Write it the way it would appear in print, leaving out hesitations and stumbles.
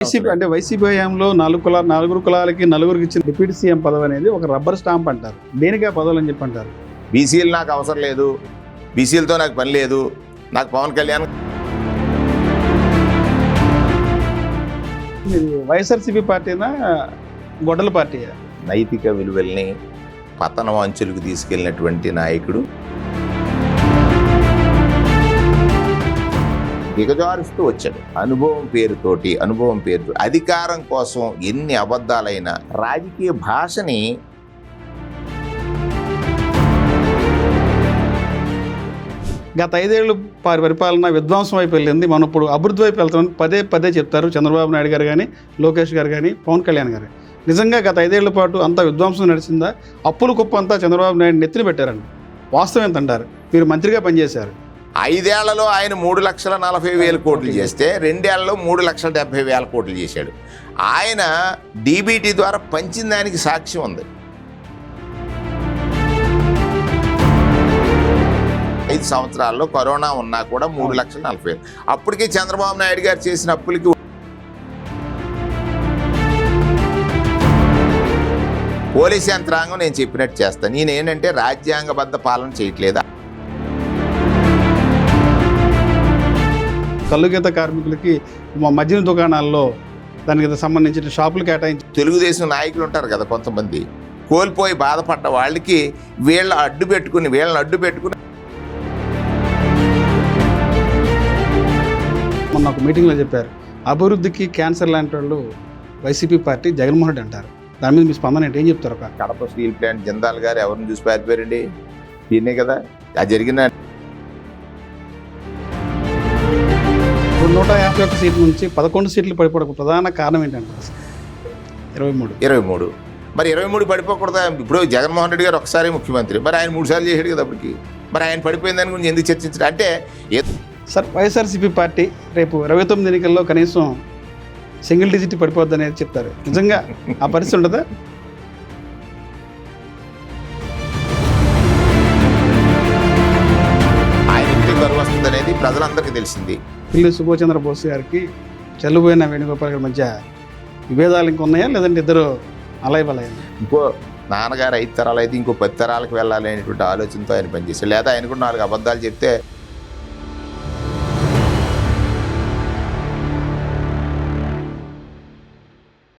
YCP హయాంలో నలుగురు కులాలకి నలుగురికి ఇచ్చిన డిప్యూటీ సీఎం పదవి అనేది ఒక రబ్బర్ స్టాంప్ అంటారు. దేనికి ఆ పదవులు అని చెప్పి అంటారు. బీసీలు నాకు అవసరం లేదు, బీసీలతో నాకు పని లేదు, నాకు పవన్ కళ్యాణ్. వైఎస్ఆర్సీపీ పార్టీనా గొడ్డల పార్టీయా? నైతిక విలువల్ని పతనం అంచులకు తీసుకెళ్ళినటువంటి నాయకుడు దిగజారుస్తూ వచ్చాడు. అనుభవం పేరుతో అధికారం కోసం ఎన్ని అబద్ధాలైనా రాజకీయ భాషని గత 5 ఏళ్ళు పరిపాలన విధ్వంసం వైపు వెళ్ళింది. మనం ఇప్పుడు అభివృద్ధి వైపు వెళ్తామని పదే చెప్తారు చంద్రబాబు నాయుడు గారు కానీ, లోకేష్ గారు కానీ, పవన్ కళ్యాణ్ గారు. నిజంగా గత 5 ఏళ్ల పాటు అంత విధ్వంసం నడిచిందా? అప్పుల కుప్ప అంతా చంద్రబాబు నాయుడు నెత్తిన పెట్టారండి. వాస్తవం ఎంత అంటారు? మీరు మంత్రిగా పనిచేశారు. 5 ఏళ్లలో ఆయన 3,40,000 కోట్లు చేస్తే 2 ఏళ్లలో 3,70,000 కోట్లు చేశాడు. ఆయన డీబీటీ ద్వారా పంచిన దానికి సాక్ష్యం ఉంది. 5 సంవత్సరాల్లో కరోనా ఉన్నా కూడా 3,40,000. అప్పటికే చంద్రబాబు నాయుడు గారు చేసిన అప్పులకి పోలీస్ యంత్రాంగం నేను చెప్పినట్టు చేస్తాను. నేనేంటంటే రాజ్యాంగబద్ధ పాలన చేయట్లేదా? కల్లుగీత కార్మికులకి మద్యం దుకాణాల్లో దానికి సంబంధించిన షాపులు కేటాయించి తెలుగుదేశం నాయకులు ఉంటారు కదా కొంతమంది, కోల్పోయి బాధపడ్డ వాళ్ళకి వీళ్ళని అడ్డు పెట్టుకుని మొన్న ఒక మీటింగ్లో చెప్పారు, అభివృద్ధికి క్యాన్సర్ లాంటి వాళ్ళు వైసీపీ పార్టీ, జగన్మోహన్ రెడ్డి అంటారు. దాని మీద మీ స్పందన ఏంటి? ఏం చెప్తారు? ఒక కడప స్టీల్ ప్లాంట్ జిందాల్ గారు ఎవరిని చూసి పారిపోయారండి? ఈయనే కదా. అది జరిగిన 151 సీట్ల నుంచి 11 సీట్లు పడిపోవడానికి ప్రధాన కారణం ఏంటంటే 23. మరి 23 పడిపోకూడదా? ఇప్పుడు జగన్మోహన్ రెడ్డి గారు ఒకసారి ముఖ్యమంత్రి, మరి ఆయన 3 సార్లు చేశాడు కదా అప్పటికి. మరి ఆయన పడిపోయిన దాని గురించి ఎందుకు చర్చించడం? అంటే సార్, వైఎస్ఆర్సీపీ పార్టీ రేపు 29 ఎన్నికల్లో కనీసం సింగిల్ డిజిట్ పడిపోద్ది అనేది చెప్తారు. నిజంగా ఆ పరిస్థితి ఉంటుందా? ఆయన ఇంటికి కరువు వస్తుంది అనేది ప్రజలందరికీ తెలిసింది. పిల్లి సుభాష్ చంద్రబోస్ గారికి చెల్లుబోయిన వేణుగోపాల్ గారి మధ్య విభేదాలు ఇంకా ఉన్నాయా, లేదంటే ఇద్దరు అలయబలయ్యారు? ఇంకో నాన్నగారు 5 తరాలు అయితే ఇంకో 10 తరాలకు వెళ్ళాలి అనేటువంటి ఆలోచనతో ఆయన పనిచేశారు. లేదా ఆయన కూడా 4 అబద్ధాలు చెప్తే